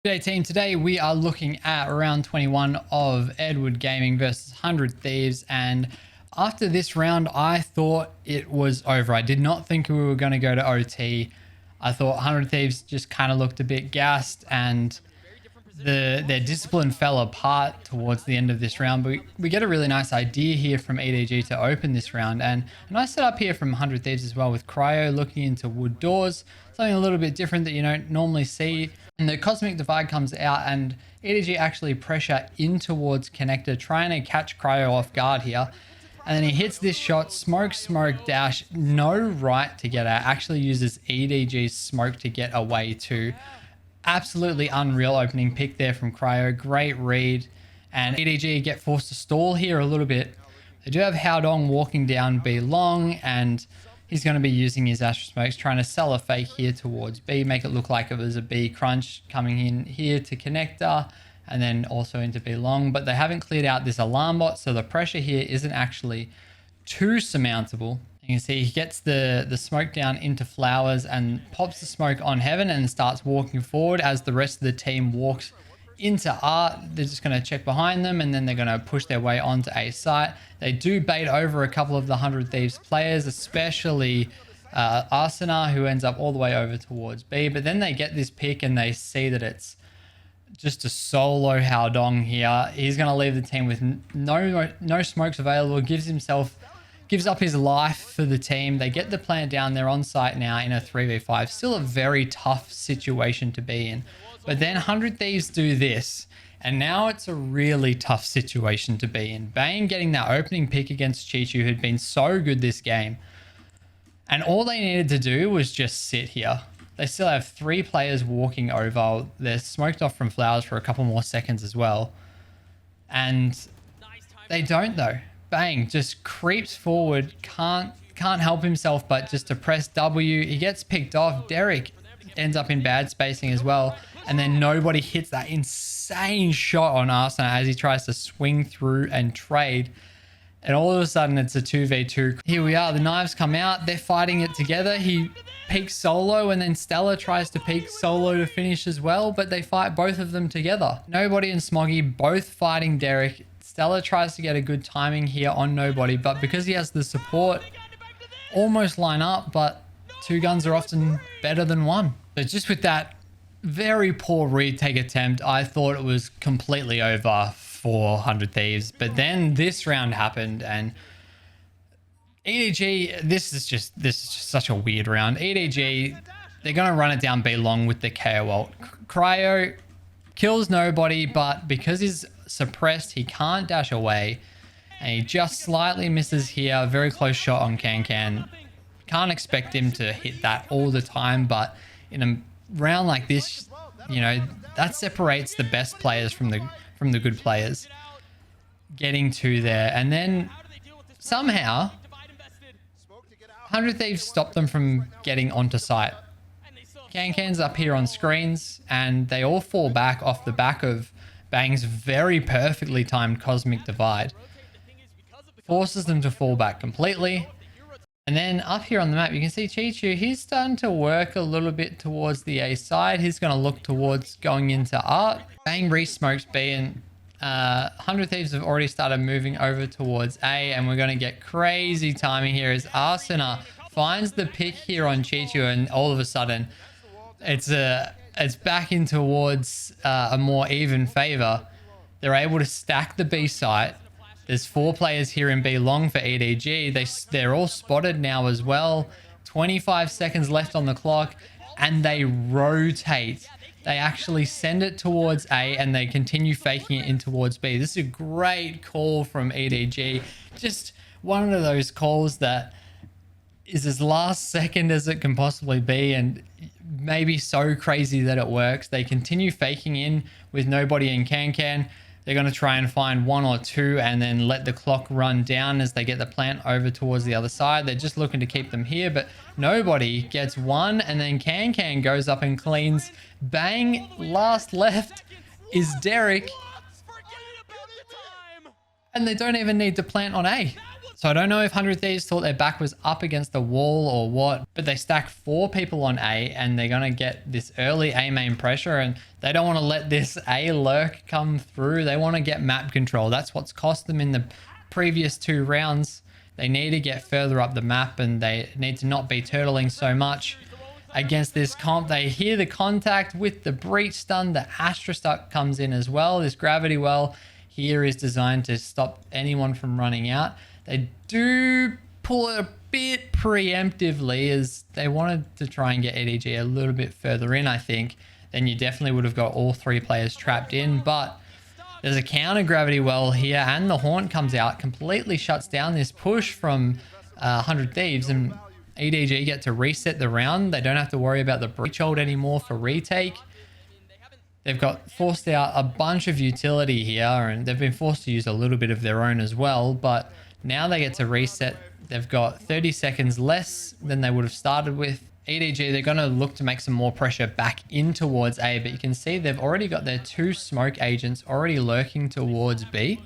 G'day team, today we are looking at round 21 of Edward Gaming versus 100 Thieves, and after this round I thought it was over. I did not think we were going to go to OT. I thought 100 Thieves just kind of looked a bit gassed and their discipline fell apart towards the end of this round, but we get a really nice idea here from EDG to open this round, and a nice setup here from 100 Thieves as well, with Cryo looking into wood doors, something a little bit different that you don't normally see. And the Cosmic Divide comes out and EDG actually pressure in towards Connector, trying to catch Cryo off guard here. And then he hits this shot, smoke, dash, no right to get out, actually uses EDG's smoke to get away too. Absolutely unreal opening pick there from Cryo, great read. And EDG get forced to stall here a little bit. They do have Haodong walking down B long, and he's going to be using his Astro Smokes, trying to sell a fake here towards B, make it look like it was a B crunch coming in here to Connector, and then also into B long. But they haven't cleared out this alarm bot, so the pressure here isn't actually too surmountable. You can see he gets the smoke down into Flowers and pops the smoke on Heaven and starts walking forward as the rest of the team walks into Art. They're just going to check behind them, and then they're going to push their way onto A site. They do bait over a couple of the 100 Thieves players, especially Arsenar, who ends up all the way over towards B. But then they get this pick and they see that it's just a solo Haodong here. He's going to leave the team with no smokes available, gives up his life for the team. They get the plant down. They're on site now in a 3v5. Still a very tough situation to be in. But then 100 Thieves do this, and now it's a really tough situation to be in. Bane getting that opening pick against Chichu, who'd been so good this game. And all they needed to do was just sit here. They still have 3 players walking over. They're smoked off from Flowers for a couple more seconds as well. And they don't though. Bang, just creeps forward, can't help himself but just to press W. He gets picked off. Derek ends up in bad spacing as well, and then nobody hits that insane shot on Arsenal as he tries to swing through and trade, and all of a sudden it's a 2v2. Here we are, the knives come out, they're fighting it together. He peeks solo, and then Stella tries to peek solo to finish as well, but they fight both of them together. Nobody and Smoggy both fighting Derek. Stella tries to get a good timing here on Nobody, but because he has the support, almost line up, but 2 guns are often better than 1. But just with that very poor retake attempt, I thought it was completely over for 100 Thieves. But then this round happened, and EDG, this is just such a weird round. EDG, they're going to run it down B long with the KO ult. Cryo kills Nobody, but because he's suppressed, he can't dash away, and he just slightly misses here. Very close shot on Can. Can't expect him to hit that all the time, but in a round like this, you know, that separates the best players from the good players. Getting to there, and then somehow 100 Thieves stop them from getting onto site. Can's up here on screens, and they all fall back off the back of Bang's very perfectly timed Cosmic Divide. Forces them to fall back completely. And then up here on the map, you can see Chichu, he's starting to work a little bit towards the A side. He's going to look towards going into Art. Bang re-smokes B, and 100 Thieves have already started moving over towards A, and we're going to get crazy timing here as Arsenar finds the pick here on Chichu, and all of a sudden it's back in towards a more even favor. They're able to stack the B site. There's 4 players here in B long for EDG. They're all spotted now as well. 25 seconds left on the clock, and they rotate. They actually send it towards A, and they continue faking it in towards B. This is a great call from EDG. Just one of those calls that is as last second as it can possibly be, and maybe so crazy that it works. They continue faking in with Nobody and Can. They're going to try and find 1 or 2 and then let the clock run down as they get the plant over towards the other side. They're just looking to keep them here, but Nobody gets 1, and then Can goes up and cleans. Bang, last left is Derek, and they don't even need to plant on A. So So I don't know if 100 Thieves thought their back was up against the wall or what, but they stack 4 people on A and they're going to get this early A main pressure, and they don't want to let this A lurk come through. They want to get map control. That's what's cost them in the previous 2 rounds. They need to get further up the map and they need to not be turtling so much against this comp. They hear the contact with the breach stun. The Astra Stuck comes in as well. This gravity well here is designed to stop anyone from running out. They do pull it a bit preemptively as they wanted to try and get EDG a little bit further in, I think. Then you definitely would have got all 3 players trapped in. But there's a counter gravity well here and the Haunt comes out, completely shuts down this push from 100 Thieves, and EDG get to reset the round. They don't have to worry about the breach hold anymore for retake. They've got forced out a bunch of utility here and they've been forced to use a little bit of their own as well, but now they get to reset. They've got 30 seconds less than they would have started with. EDG, they're going to look to make some more pressure back in towards A, but you can see they've already got their 2 smoke agents already lurking towards B.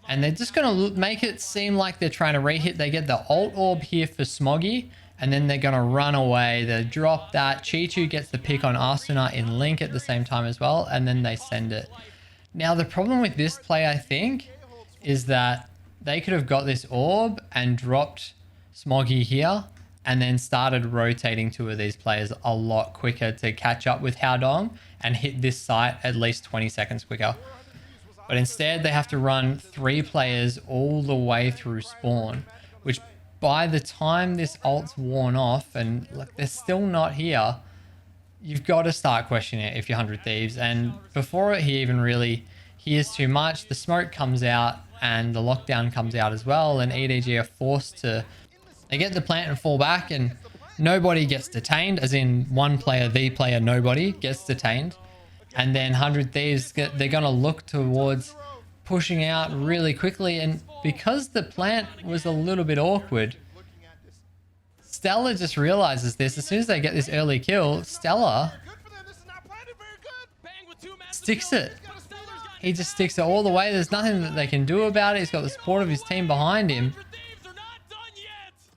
And they're just going to make it seem like they're trying to re-hit. They get the ult orb here for Smoggy, and then they're going to run away. They drop that. Chichu gets the pick on Arsena in Link at the same time as well, and then they send it. Now, the problem with this play, I think, is that they could have got this orb and dropped Smoggy here and then started rotating 2 of these players a lot quicker to catch up with Haodong and hit this site at least 20 seconds quicker. But instead, they have to run 3 players all the way through spawn, which by the time this ult's worn off and like they're still not here, you've got to start questioning it if you're 100 Thieves. And before he even really hears too much, the smoke comes out and the lockdown comes out as well, and EDG are forced to... They get the plant and fall back and nobody gets detained, as in one player, the player, nobody gets detained. And then 100 Thieves, they're going to look towards pushing out really quickly. And because the plant was a little bit awkward, Stella just realizes this. As soon as they get this early kill, Stella sticks it. He just sticks it all the way. There's nothing that they can do about it. He's got the support of his team behind him.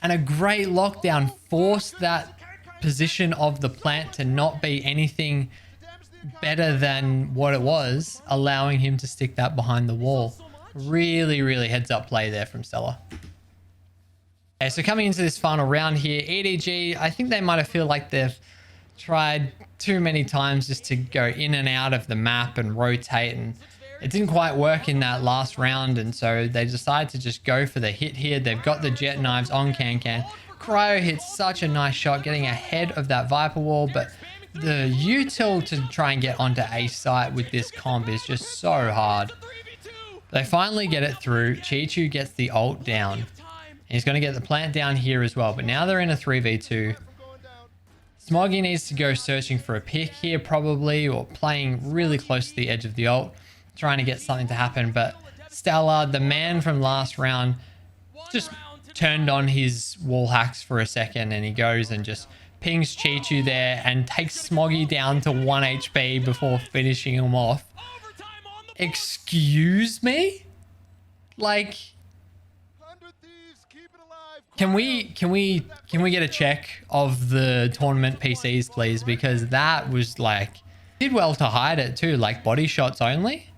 And a great lockdown forced that position of the plant to not be anything better than what it was, allowing him to stick that behind the wall. Really, really heads up play there from Stella. Okay, so coming into this final round here, EDG, I think they might have feel like they've tried too many times just to go in and out of the map and rotate, and it didn't quite work in that last round, and so they decided to just go for the hit here. They've got the jet knives on Can. Cryo hits such a nice shot, getting ahead of that Viper wall, but the util to try and get onto A site with this comp is just so hard. They finally get it through. Chichu gets the ult down. He's going to get the plant down here as well, but now they're in a 3v2. Smoggy needs to go searching for a pick here probably, or playing really close to the edge of the ult, trying to get something to happen. But Stella, the man from last round, just turned on his wall hacks for a second, and he goes and just pings Chichu there and takes Smoggy down to 1 HP before finishing him off. Excuse me? Like, can we get a check of the tournament PCs, please? Because that was like, did well to hide it too, like body shots only.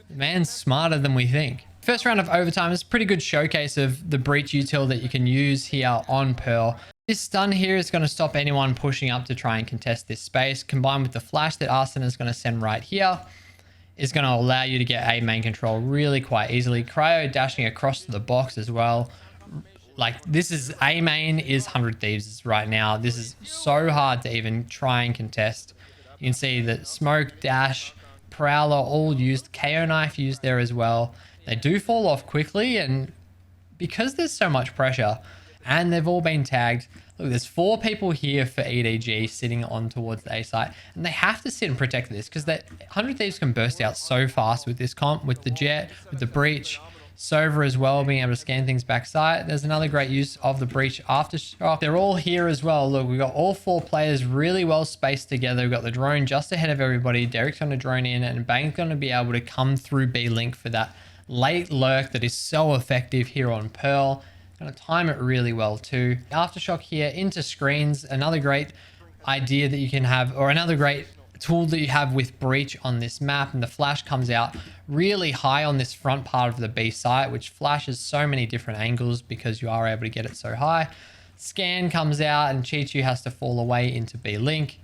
The man's smarter than we think. First round of overtime is a pretty good showcase of the breach util that you can use here on Pearl. This stun here is going to stop anyone pushing up to try and contest this space, combined with the flash that Arsena is going to send right here, is going to allow you to get A main control really quite easily. Cryo dashing across to the box as well. Like, this is A main is 100 Thieves right now. This is so hard to even try and contest. You can see that smoke, dash, prowler all used, KO knife used there as well. They do fall off quickly, and because there's so much pressure and they've all been tagged, look, there's 4 people here for EDG sitting on towards the A site, and they have to sit and protect this because 100 Thieves can burst out so fast with this comp, with the jet, with the breach. Sova as well, being able to scan things backside. There's another great use of the breach aftershock. They're all here as well. Look, we've got all 4 players really well spaced together. We've got the drone just ahead of everybody. Derek's going to drone in, and Bang's going to be able to come through B link for that late lurk that is so effective here on Pearl. Gonna time it really well too. Aftershock here into screens, another great idea that you can have, or another great tool that you have with Breach on this map. And the flash comes out really high on this front part of the B site, which flashes so many different angles because you are able to get it so high. Scan comes out and Chichu has to fall away into B link.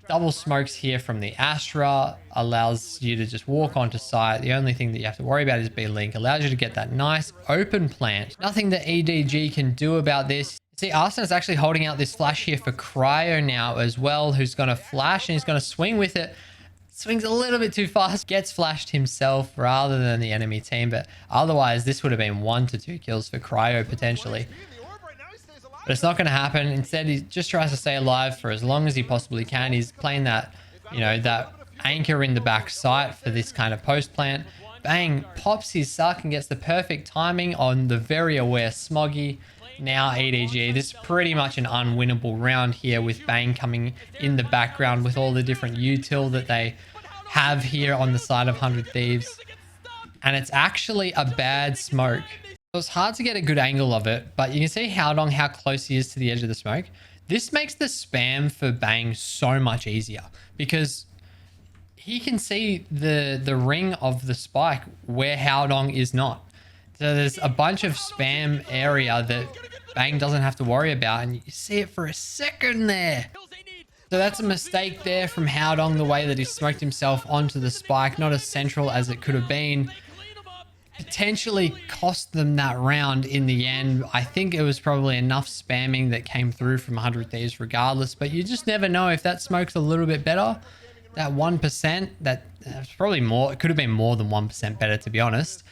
Double smokes here from the Astra allows you to just walk onto site. The only thing that you have to worry about is B link. Allows you to get that nice open plant. Nothing that EDG can do about this. See, Arsene is actually holding out this flash here for Cryo now as well, who's going to flash and he's going to swing with it. Swings a little bit too fast, gets flashed himself rather than the enemy team, but otherwise this would have been 1 to 2 kills for Cryo potentially. But it's not going to happen. Instead, he just tries to stay alive for as long as he possibly can. He's playing that, you know, that anchor in the back sight for this kind of post plant. Bang, pops his suck and gets the perfect timing on the very aware Smoggy. Now EDG, this is pretty much an unwinnable round here with Bang coming in the background with all the different util that they have here on the side of 100 Thieves. And it's actually a bad smoke. It was hard to get a good angle of it, but you can see Howdong, how close he is to the edge of the smoke. This makes the spam for Bang so much easier because he can see the ring of the spike where Howdong is not. So there's a bunch of spam area that Bang doesn't have to worry about, and you see it for a second there. So that's a mistake there from Howdong, the way that he smoked himself onto the spike, not as central as it could have been. Potentially cost them that round in the end. I think it was probably enough spamming that came through from 100 Thieves regardless, but you just never know if that smoke's a little bit better. That 1%, that's probably more. It could have been more than 1% better, to be honest.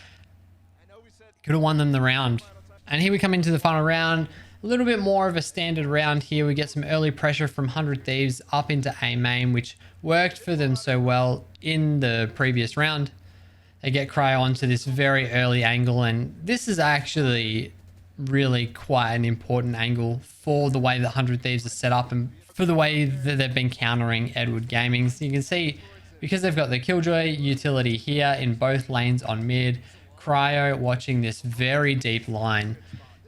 Could have won them the round. And here we come into the final round. A little bit more of a standard round here. We get some early pressure from 100 Thieves up into A main, which worked for them so well in the previous round. They get Cryo onto this very early angle, and this is actually really quite an important angle for the way that 100 Thieves are set up and for the way that they've been countering Edward Gaming. So you can see, because they've got the Killjoy utility here in both lanes on mid, Cryo watching this very deep line,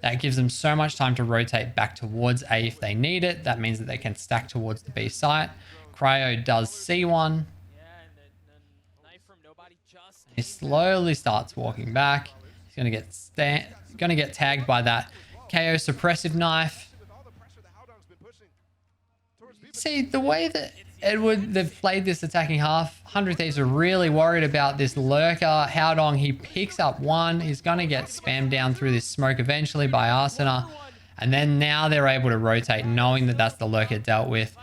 that gives them so much time to rotate back towards A if they need it. That means that they can stack towards the B site. Cryo does C1. He slowly starts walking back. He's going to get tagged by that KO suppressive knife. See, the way that they've played this attacking half, 100 Thieves are really worried about this lurker. Howdong, he picks up one. He's going to get spammed down through this smoke eventually by Arsena. And then now they're able to rotate, knowing that that's the lurker dealt with.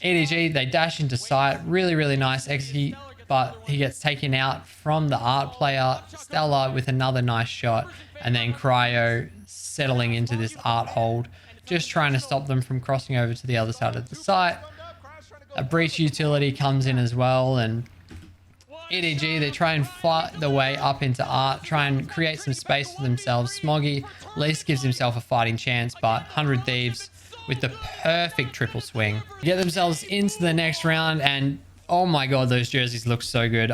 EDG, they dash into sight. Really, really nice execute. But he gets taken out from the art player. Stella with another nice shot. And then Cryo settling into this art hold. Just trying to stop them from crossing over to the other side of the site. A breach utility comes in as well. And EDG, they try and fight their way up into art. Try and create some space for themselves. Smoggy at least gives himself a fighting chance. But 100 Thieves with the perfect triple swing get themselves into the next round. And oh my god, those jerseys look so good.